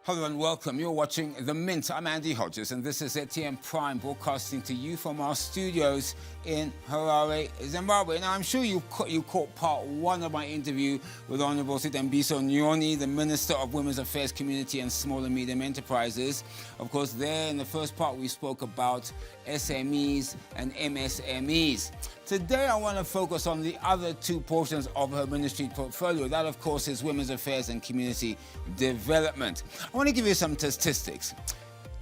Hello and welcome. You're watching The Mint. I'm Andy Hodges, and this is ATM Prime, broadcasting to you from our studios in Harare, Zimbabwe. Now, I'm sure you caught part one of my interview with Honorable Sithembiso Nyoni, the Minister of Women's Affairs, Community and Small and Medium Enterprises. Of course, there in the first part, we spoke about SMEs and MSMEs. Today, I want to focus on the other two portions of her ministry portfolio. That, of course, is Women's Affairs and Community Development. I want to give you some statistics.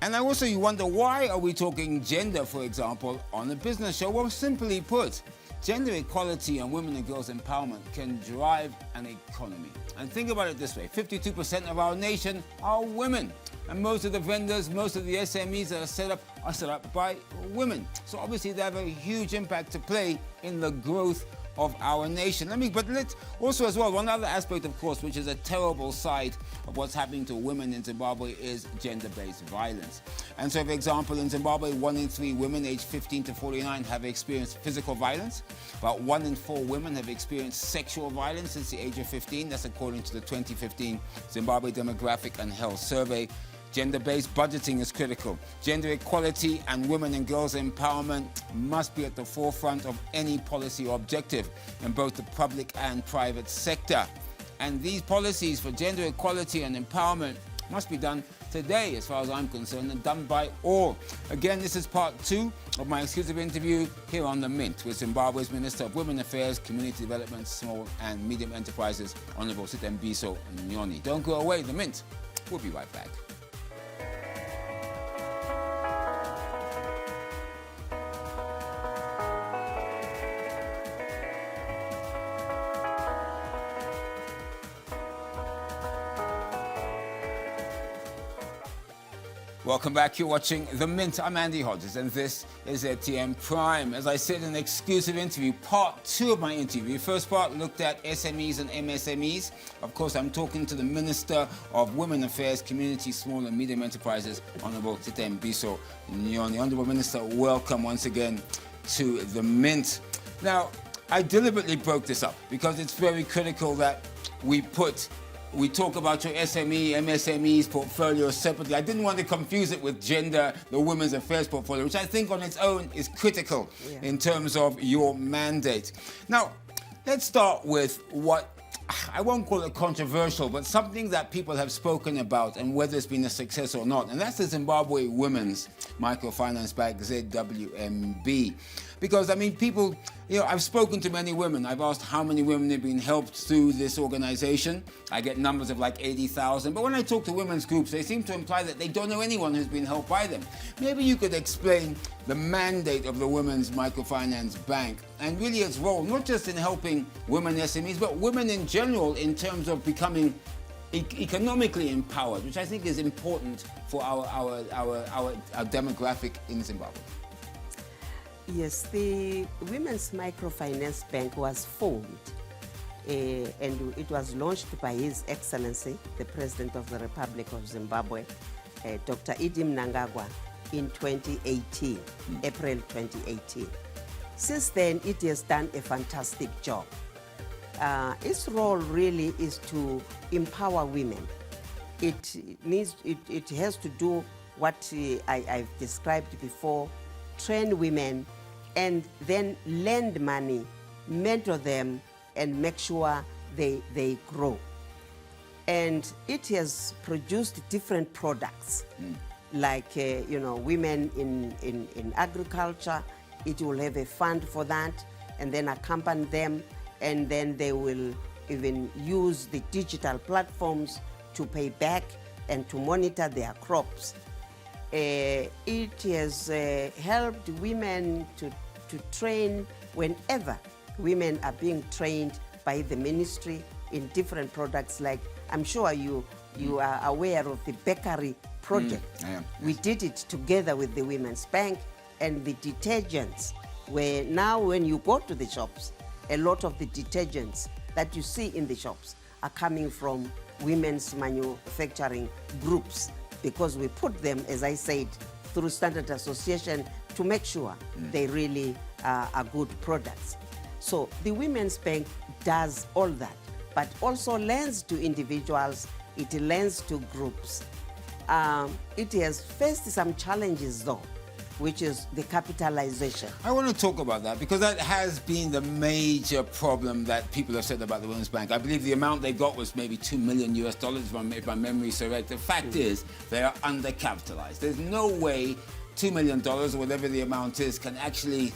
And also, you wonder, why are we talking gender, for example, on a business show? Well, simply put, gender equality and women and girls empowerment can drive an economy. And think about it this way, 52% of our nation are women. And most of the vendors, most of the SMEs that are set up by women. So obviously they have a huge impact to play in the growth of our nation. But let's also as well, one other aspect, of course, which is a terrible side of what's happening to women in Zimbabwe, is gender-based violence. And so, for example, in Zimbabwe, 1 in 3 women aged 15 to 49 have experienced physical violence. About 1 in 4 women have experienced sexual violence since the age of 15. That's according to the 2015 Zimbabwe Demographic and Health Survey. Gender-based budgeting is critical. Gender equality and women and girls empowerment must be at the forefront of any policy or objective in both the public and private sector. And these policies for gender equality and empowerment must be done today, as far as I'm concerned, and done by all. Again, this is part 2 of my exclusive interview here on The Mint with Zimbabwe's Minister of Women Affairs, Community Development, Small and Medium Enterprises, Honorable Sithembiso Nyoni. Don't go away, The Mint. We'll be right back. Welcome back. You're watching The Mint. I'm Andy Hodges, and this is ATM Prime. As I said in an exclusive interview, part 2 of my interview. First part looked at SMEs and MSMEs. Of course, I'm talking to the Minister of Women Affairs, Community, Small and Medium Enterprises, Honorable Sithembiso Nyoni. Honorable Minister, welcome once again to The Mint. Now, I deliberately broke this up because it's very critical that we talk about your SME, MSMEs portfolio separately. I didn't want to confuse it with gender, the Women's Affairs portfolio, which I think on its own is critical in terms of your mandate. Now, let's start with what, I won't call it controversial, but something that people have spoken about and whether it's been a success or not. And that's the Zimbabwe Women's Microfinance Bank, ZWMB. Because, people, I've spoken to many women. I've asked how many women have been helped through this organization. I get numbers of like 80,000. But when I talk to women's groups, they seem to imply that they don't know anyone who's been helped by them. Maybe you could explain the mandate of the Women's Microfinance Bank and really its role, not just in helping women SMEs, but women in general in terms of becoming economically empowered, which I think is important for our demographic in Zimbabwe. Yes, the Women's Microfinance Bank was formed and it was launched by His Excellency, the President of the Republic of Zimbabwe, Dr. Idi Mnangagwa, in 2018, April 2018. Since then, it has done a fantastic job. Its role really is to empower women. It has to do what I've described before, train women, and then lend money, mentor them, and make sure they grow. And it has produced different products, like women in agriculture. It will have a fund for that, and then accompany them, and then they will even use the digital platforms to pay back and to monitor their crops. It has helped women to train whenever women are being trained by the ministry in different products. Like, I'm sure you are aware of the bakery project. I am. We did it together with the Women's Bank, and the detergents, where now when you go to the shops, a lot of the detergents that you see in the shops are coming from women's manufacturing groups, because we put them, as I said, through Standard Association to make sure they really are good products. So the Women's Bank does all that, but also lends to individuals, it lends to groups. it has faced some challenges though, which is the capitalization. I want to talk about that because that has been the major problem that people have said about the Women's Bank. I believe the amount they got was maybe $2 million if my memory is correct. The fact is they are undercapitalized. There's no way $2 million or whatever the amount is can actually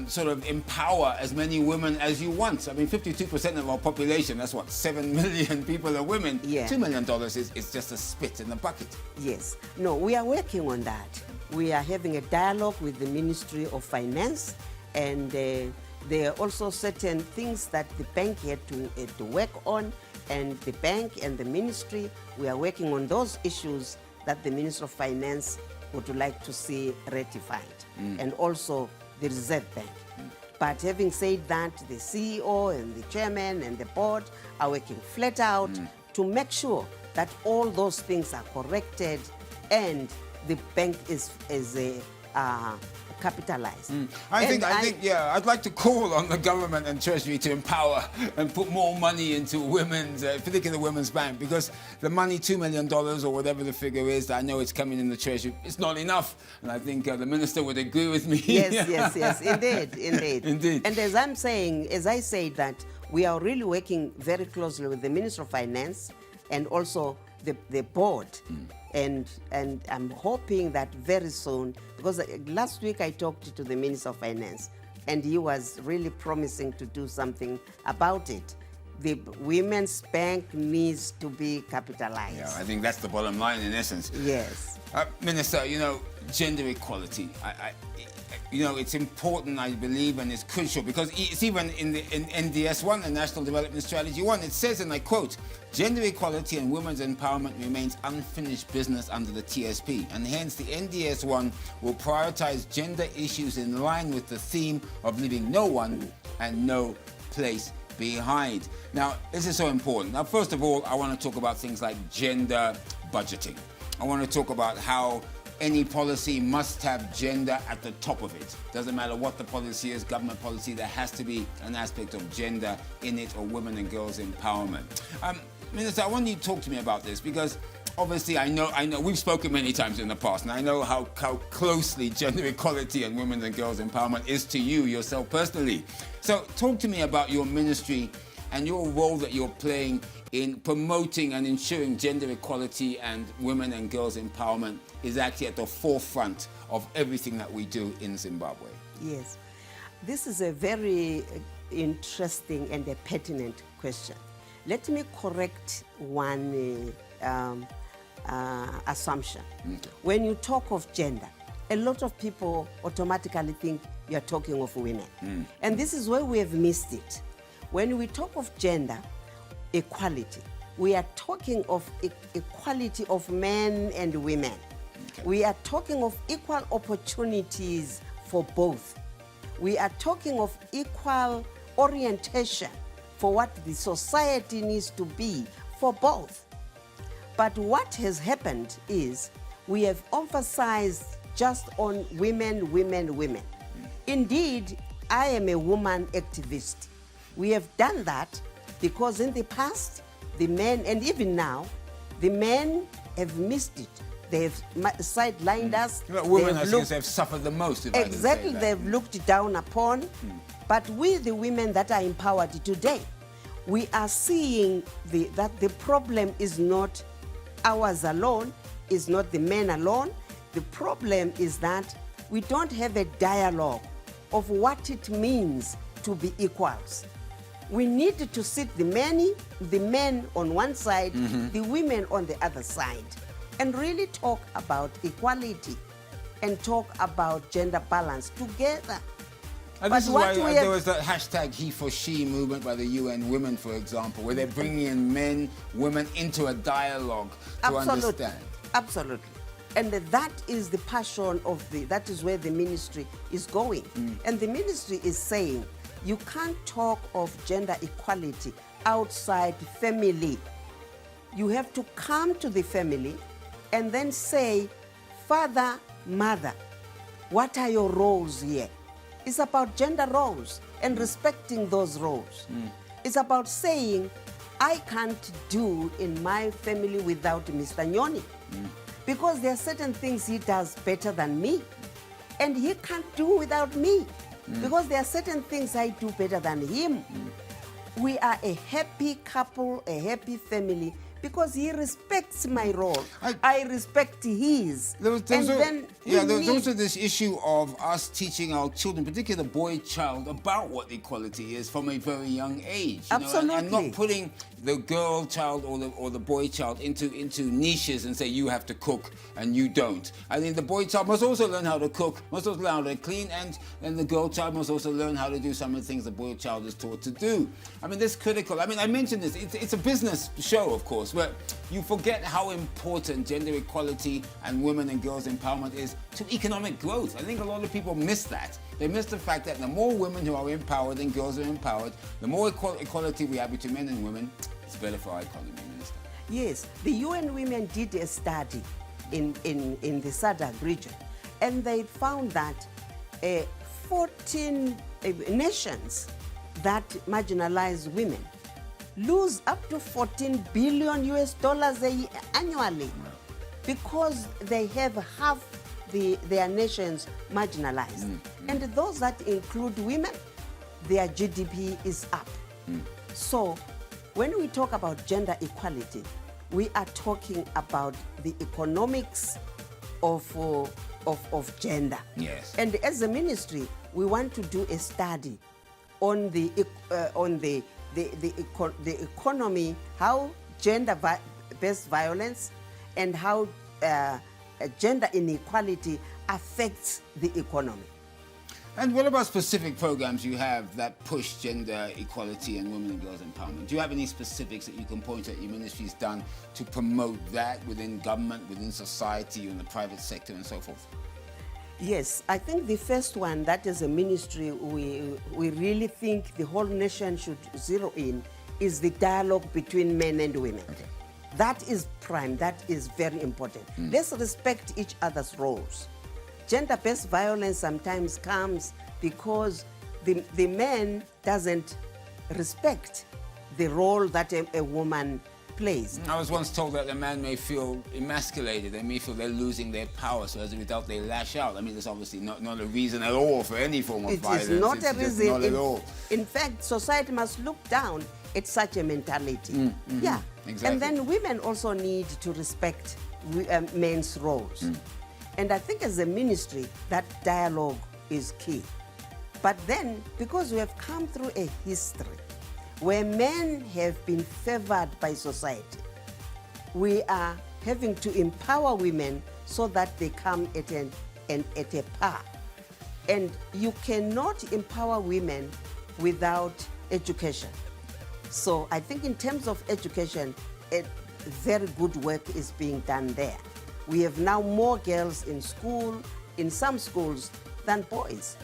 sort of empower as many women as you want. I mean, 52% of our population, that's what, 7 million people are women. Yeah. $2 million is just a spit in the bucket. Yes. No, we are working on that. We are having a dialogue with the Ministry of Finance, and there are also certain things that the bank had to work on, and the bank and the ministry, we are working on those issues that the Minister of Finance would like to see ratified, and also the Reserve Bank. But having said that, the CEO and the chairman and the board are working flat out to make sure that all those things are corrected and the bank is capitalized. I think, yeah, I'd like to call on the government and Treasury to empower and put more money into women's, particularly the Women's Bank, because the money, $2 million or whatever the figure is, I know it's coming in the Treasury, it's not enough. And I think the Minister would agree with me. Yes, indeed. And as I say that we are really working very closely with the Minister of Finance and also the board. And I'm hoping that very soon, because last week I talked to the Minister of Finance and he was really promising to do something about it. The Women's Bank needs to be capitalized. Yeah, I think that's the bottom line in essence. Yes. Minister, gender equality, it's important, I believe, and it's crucial because it's even in NDS1, the National Development Strategy 1, it says, and I quote, "Gender equality and women's empowerment remains unfinished business under the TSP, and hence the NDS1 will prioritize gender issues in line with the theme of leaving no one and no place behind." Now, this is so important. Now, first of all, I want to talk about things like gender budgeting. I want to talk about how any policy must have gender at the top of it. Doesn't matter what the policy is, government policy, there has to be an aspect of gender in it, or women and girls empowerment. Minister, I want you to talk to me about this because obviously I know we've spoken many times in the past, and I know how closely gender equality and women and girls empowerment is to you yourself personally. So talk to me about your ministry and your role that you're playing in promoting and ensuring gender equality and women and girls empowerment is actually at the forefront of everything that we do in Zimbabwe. Yes. This is a very interesting and a pertinent question. Let me correct one assumption. Okay. When you talk of gender, a lot of people automatically think you're talking of women. And this is where we have missed it. When we talk of gender equality, we are talking of equality of men and women. Okay. We are talking of equal opportunities for both. We are talking of equal orientation for what the society needs to be for both. But what has happened is we have emphasized just on women. Indeed, I am a woman activist. We have done that because in the past, the men, and even now, the men have missed it. They have sidelined us. Women, I think, have suffered the most. Exactly, they've looked down upon. But we, the women that are empowered today, we are seeing that the problem is not ours alone, is not the men alone. The problem is that we don't have a dialogue of what it means to be equals. We need to sit the men on one side, the women on the other side, and really talk about equality and talk about gender balance together. And this is why there was that hashtag he for she movement by the UN Women, for example, where they're bringing in men, women into a dialogue to understand. Absolutely. And that is the passion of that is where the ministry is going. And the ministry is saying, you can't talk of gender equality outside family. You have to come to the family and then say, father, mother, what are your roles here? It's about gender roles and respecting those roles. It's about saying, I can't do in my family without Mr. Nyoni. because there are certain things he does better than me, and he can't do without me, because there are certain things I do better than him. We are a happy couple, a happy family, because he respects my role. I respect his. There's also this issue of us teaching our children, particularly the boy child, about what equality is from a very young age. Absolutely. And not putting the girl child or the boy child into niches and say you have to cook and you don't. I think the boy child must also learn how to cook, must also learn how to clean, and the girl child must also learn how to do some of the things the boy child is taught to do. I mean, this critical. I mean, I mentioned this. It's a business show, of course, but you forget how important gender equality and women and girls empowerment is to economic growth. I think a lot of people miss that. They miss the fact that the more women who are empowered and girls are empowered, the more equality we have between men and women, it's better for our economy, Minister. Yes, the UN Women did a study in the SADC region, and they found that 14 nations that marginalize women lose up to $14 billion annually, because they have half their nations marginalized. And those that include women, their GDP is up. So when we talk about gender equality, we are talking about the economics of gender. Yes. And as a ministry, we want to do a study on the economy, how gender-based violence and how gender inequality affects the economy. And what about specific programs you have that push gender equality and women and girls empowerment? Do you have any specifics that you can point at your ministry's done to promote that within government, within society, in the private sector and so forth? Yes, I think the first one, that is a ministry we really think the whole nation should zero in, is the dialogue between men and women. Okay. That is prime, that is very important. Let's respect each other's roles. Gender-based violence sometimes comes because the man doesn't respect the role that a woman plays. I was once told that a man may feel emasculated, they may feel they're losing their power, so as a result they lash out. I mean, it's obviously not a reason at all for any form of violence. It is not a reason. Not at all. In fact, society must look down at such a mentality. Yeah, exactly. And then women also need to respect men's roles. And I think as a ministry, that dialogue is key. But then, because we have come through a history where men have been favored by society, we are having to empower women so that they come at a par. And you cannot empower women without education. So I think in terms of education, very good work is being done there. We have now more girls in school, in some schools, than boys.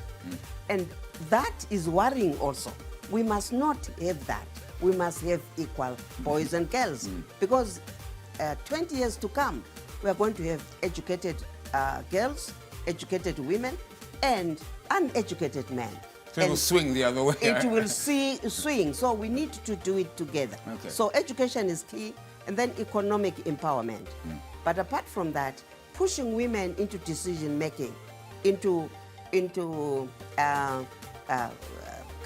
And that is worrying also. We must not have that. We must have equal boys and girls, because 20 years to come, we are going to have educated girls, educated women, and uneducated men. So it will swing the other way. It will swing. So we need to do it together. Okay. So education is key, and then economic empowerment. But apart from that, pushing women into decision making, into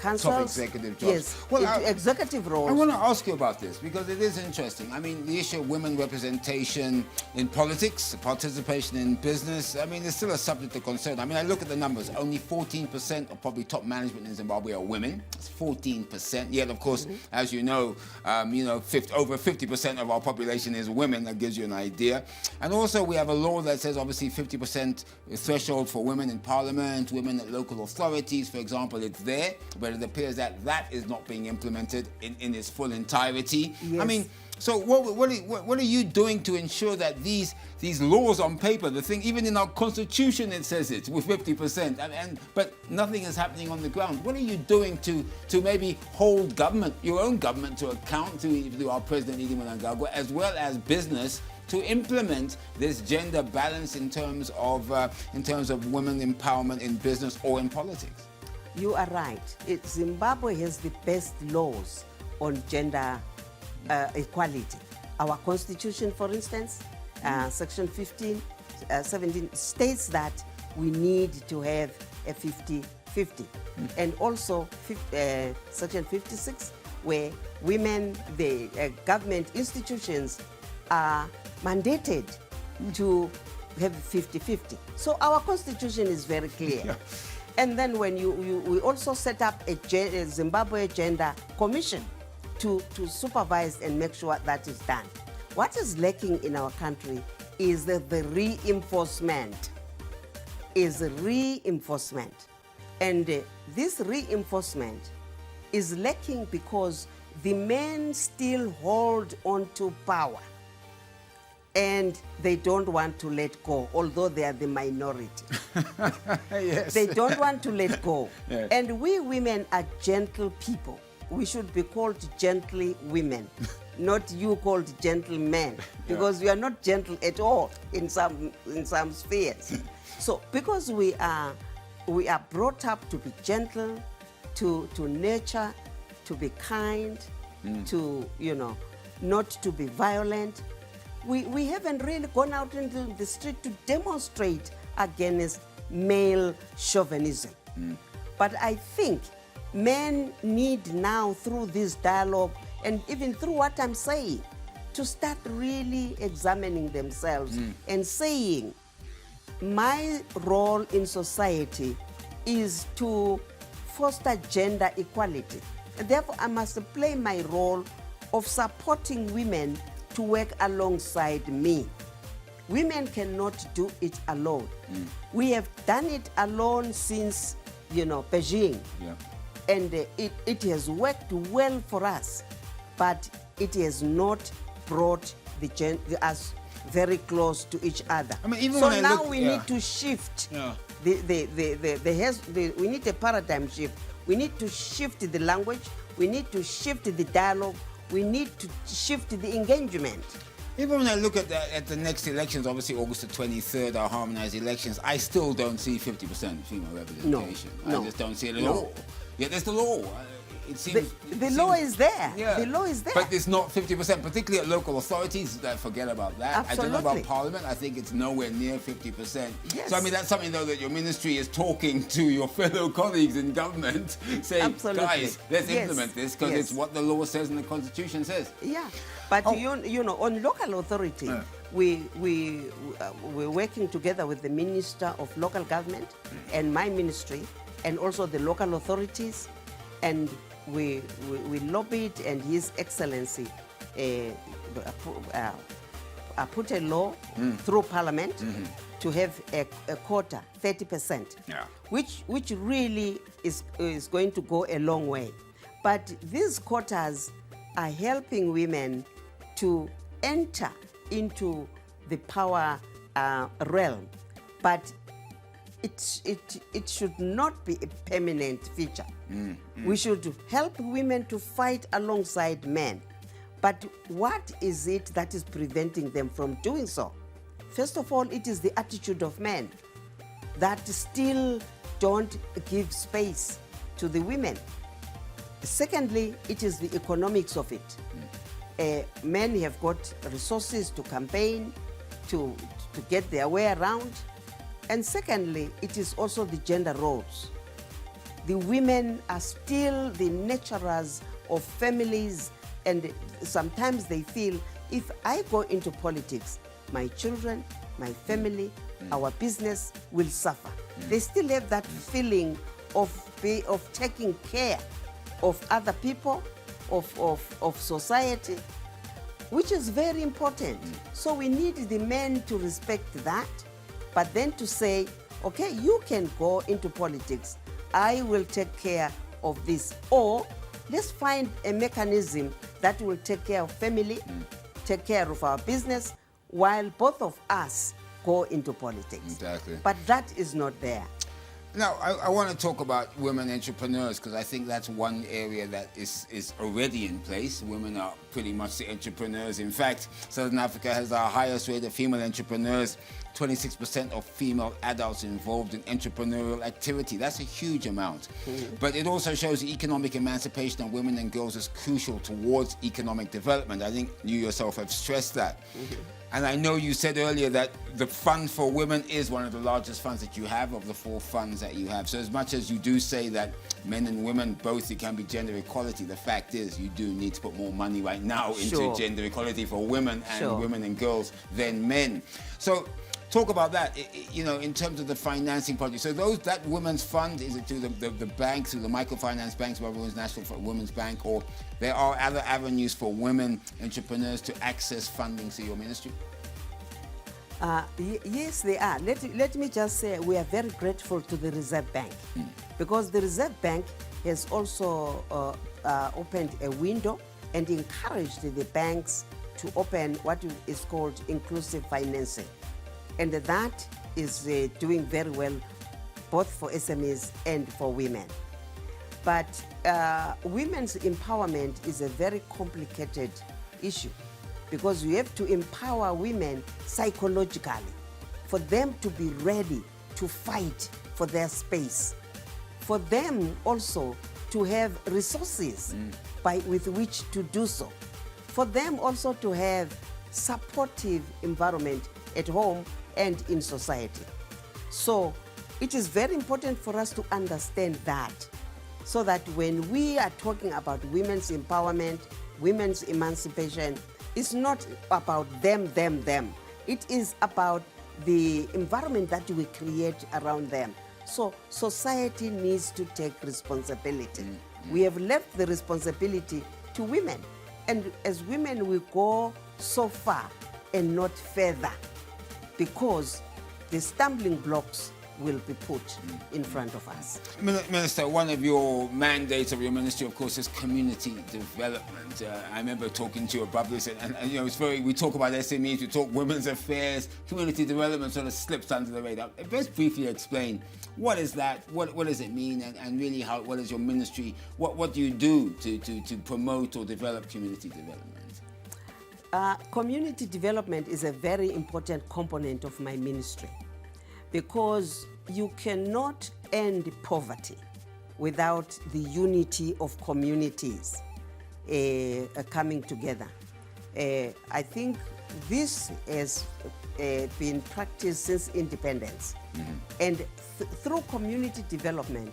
councils, top executive jobs. Yes, Well, into executive roles. I want to ask you about this because it is interesting. I mean, the issue of women representation in politics, participation in business, I mean, it's still a subject of concern. I mean, I look at the numbers. Only 14% of probably top management in Zimbabwe are women. It's 14%. Yet, of course, as you know, over 50% of our population is women. That gives you an idea. And also, we have a law that says, obviously, 50% threshold for women in parliament, women at local authorities, for example. It's there, but it appears that that is not being implemented in its full entirety. Yes. I mean, so what are you doing to ensure that these laws on paper, the thing, even in our constitution it says it with 50%, but nothing is happening on the ground. What are you doing to maybe hold government, your own government, to account, to our President Edie Mnangagwa, as well as business, to implement this gender balance in terms of women empowerment in business or in politics? You are right. Zimbabwe has the best laws on gender equality. Our constitution, for instance, Section 17 states that we need to have a 50-50. And also Section 56, where women, the government institutions are mandated to have 50-50. So our constitution is very clear. Yeah. And then when we also set up a Zimbabwe Gender Commission to supervise and make sure that is done. What is lacking in our country is the reinforcement. And this reinforcement is lacking because the men still hold on to power and they don't want to let go, although they are the minority. Yes. They don't want to let go. Yes. And we women are gentle people. We should be called gently women, not you called gentlemen, because we are not gentle at all in some spheres. So because we are brought up to be gentle, to nurture, to be kind, to not to be violent. We haven't really gone out into the street to demonstrate against male chauvinism. But I think men need now, through this dialogue and even through what I'm saying, to start really examining themselves and saying, my role in society is to foster gender equality. And therefore, I must play my role of supporting women to work alongside me. Women cannot do it alone. We have done it alone since, Beijing. Yeah. And it has worked well for us, but it has not brought us very close to each other. I mean, even so when I now look- we yeah. need to shift. Yeah. We need a paradigm shift. We need to shift the language. We need to shift the dialogue. We need to shift the engagement. Even when I look at the next elections, obviously August the 23rd, our harmonized elections, I still don't see 50% female representation. No. I just don't see it at No. all. Yeah, there's the law. It seems, The law is there. Yeah. The law is there. But it's not 50%, particularly at local authorities. Forget about that. I don't know about Absolutely. Parliament. I think it's nowhere near 50%. Yes. So, I mean, that's something, though, that your ministry is talking to your fellow colleagues in government, saying, Absolutely. guys, let's Yes. implement this because Yes. it's what the law says and the Constitution says. Yeah, but Oh. on local authority, Yeah. we're working together with the Minister of Local Government and my ministry, and also the local authorities, and we lobbied, and His Excellency put a law through Parliament to have a quota, 30%, Yeah. which really is going to go a long way. But these quotas are helping women to enter into the power realm, but it should not be a permanent feature. We should help women to fight alongside men. But what is it that is preventing them from doing so? First of all, it is the attitude of men that still don't give space to the women. Secondly, it is the economics of it. Men have got resources to campaign, to get their way around. And secondly, it is also the gender roles. The women are still the nurturers of families, and sometimes they feel, if I go into politics, my children, my family, our business will suffer. They still have that feeling of taking care of other people, of society, which is very important. So we need the men to respect that, but then to say, okay, you can go into politics, I will take care of this. Or let's find a mechanism that will take care of family, take care of our business, while both of us go into politics. Exactly. But that is not there. Now, I want to talk about women entrepreneurs, because I think that's one area that is already in place. Women are pretty much the entrepreneurs. In fact, Southern Africa has the highest rate of female entrepreneurs 26% of female adults involved in entrepreneurial activity. That's a huge amount. But it also shows the economic emancipation of women and girls is crucial towards economic development. I think you yourself have stressed that. And I know you said earlier that the fund for women is one of the largest funds that you have of the 4 funds that you have. So as much as you do say that men and women both, it can be gender equality, the fact is you do need to put more money right now into gender equality for women and women and girls than men. So talk about that, you know, in terms of the financing project. So that women's fund, is it to the banks, to the microfinance banks, whether it's National Women's Bank, or there are other avenues for women entrepreneurs to access funding through your ministry? Yes, they are. Let me just say we are very grateful to the Reserve Bank because the Reserve Bank has also opened a window and encouraged the banks to open what is called inclusive financing. And that is doing very well both for SMEs and for women. But women's empowerment is a very complicated issue because you have to empower women psychologically for them to be ready to fight for their space, for them also to have resources with which to do so, for them also to have supportive environment at home and in society. So it is very important for us to understand that, so that when we are talking about women's empowerment, women's emancipation, it's not about them. It is about the environment that we create around them. So society needs to take responsibility. We have left the responsibility to women. And as women, we go so far and not further, because the stumbling blocks will be put in front of us. Minister, one of your mandates of your ministry, of course, is community development. I remember talking to your brothers, and you know, it's very. We talk about SMEs, we talk women's affairs, community development sort of slips under the radar. Just briefly explain what is that, what does it mean, and really what is your ministry? What do you do to promote or develop community development? Community development is a very important component of my ministry, because you cannot end poverty without the unity of communities coming together. I think this has been practiced since independence. And through community development,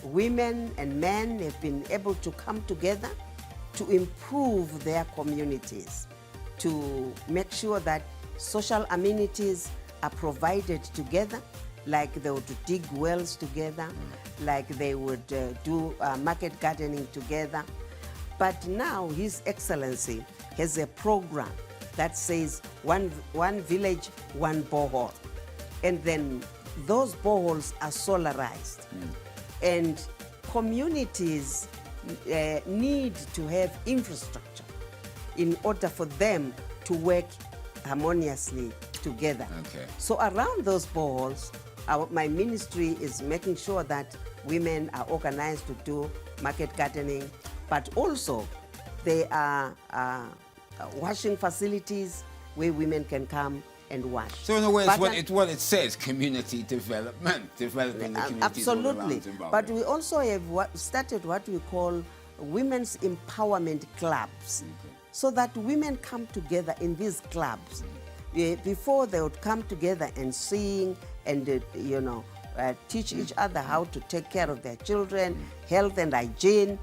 women and men have been able to come together to improve their communities, to make sure that social amenities are provided together, like they would dig wells together, like they would do market gardening together. But now His Excellency has a program that says one village, one borehole. And then those boreholes are solarized. And communities need to have infrastructure in order for them to work harmoniously together. So around those boreholes, my ministry is making sure that women are organized to do market gardening, but also there are washing facilities where women can come and wash. So in a way, it's what it says, community development, developing the communities absolutely. All around Zimbabwe. But we also have started what we call women's empowerment clubs, so that women come together in these clubs. Before they would come together and sing and teach each other how to take care of their children, health and hygiene.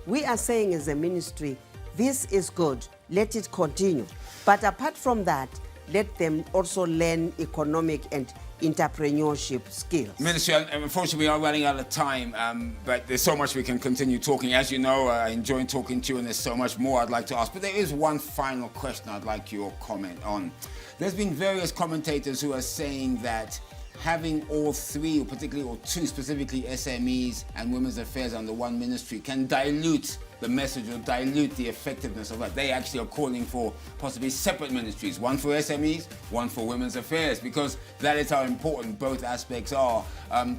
We are saying as a ministry, this is good, let it continue. But apart from that, let them also learn economic and entrepreneurship skills. Minister, unfortunately we are running out of time, but there's so much we can continue talking. As you know, I enjoy talking to you, and there's so much more I'd like to ask. But there is one final question I'd like your comment on. There's been various commentators who are saying that having all three, or particularly or two specifically, SMEs and women's affairs under one ministry can dilute the message will dilute the effectiveness of that. They actually are calling for possibly separate ministries, one for SMEs, one for women's affairs, because that is how important both aspects are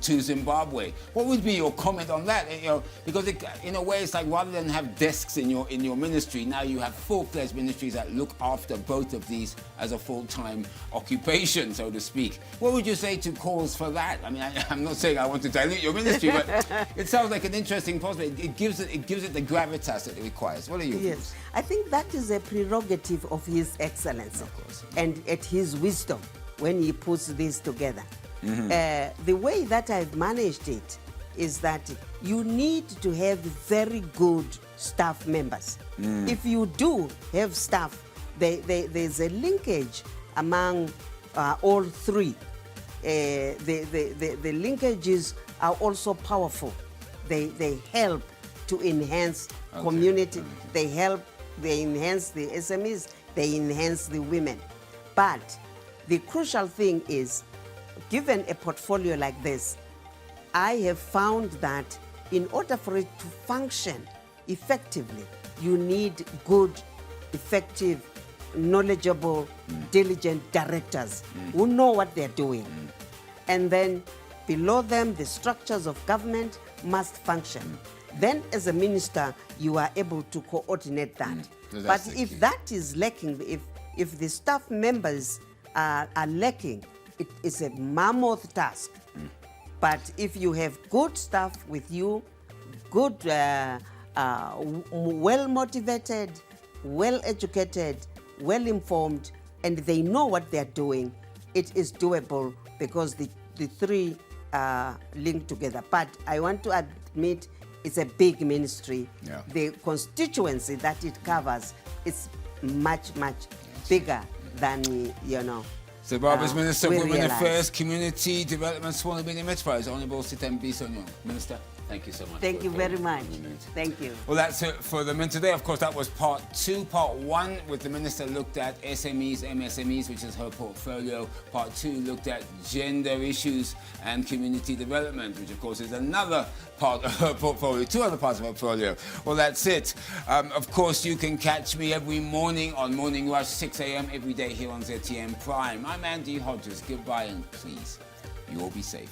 to Zimbabwe. What would be your comment on that? You know, because in a way, it's like rather than have desks in your ministry, now you have full-fledged ministries that look after both of these as a full-time occupation, so to speak. What would you say to calls for that? I mean, I'm not saying I want to dilute your ministry, but it sounds like an interesting prospect. It gives it the gravitas that it requires. What are your views? I think that is a prerogative of His Excellency, of course, and at his wisdom when he puts this together. The way that I've managed it is that you need to have very good staff members. If you do have staff, there's a linkage among all three. The linkages are also powerful. They help to enhance community. They enhance the SMEs, they enhance the women. But the crucial thing is, given a portfolio like this, I have found that in order for it to function effectively, you need good, effective, knowledgeable, diligent directors who know what they're doing. And then below them, the structures of government must function. Then as a minister, you are able to coordinate that. But if that is lacking, if the staff members are lacking, it is a mammoth task. But if you have good staff with you, good, well-motivated, well-educated, well-informed, and they know what they're doing, it is doable because the three are linked together. But I want to admit it's a big ministry. Yeah. The constituency that it covers is much, much bigger than, you know. Zimbabwe's Minister of Women realize. Affairs, Community Development, sworn to be the Enterprise, Honourable Sithembiso Nyoni. Minister, thank you so much. Thank you very much. Thank you. Well, that's it for the Mint today. Of course, that was part 2. Part 1 with the Minister looked at SMEs, MSMEs, which is her portfolio. Part 2 looked at gender issues and community development, which of course is another part of her portfolio, 2 other parts of her portfolio. Well, that's it. Of course, you can catch me every morning on Morning Rush, 6 a.m. every day here on ZTM Prime. I'm Andy Hodges. Goodbye and please, you all be safe.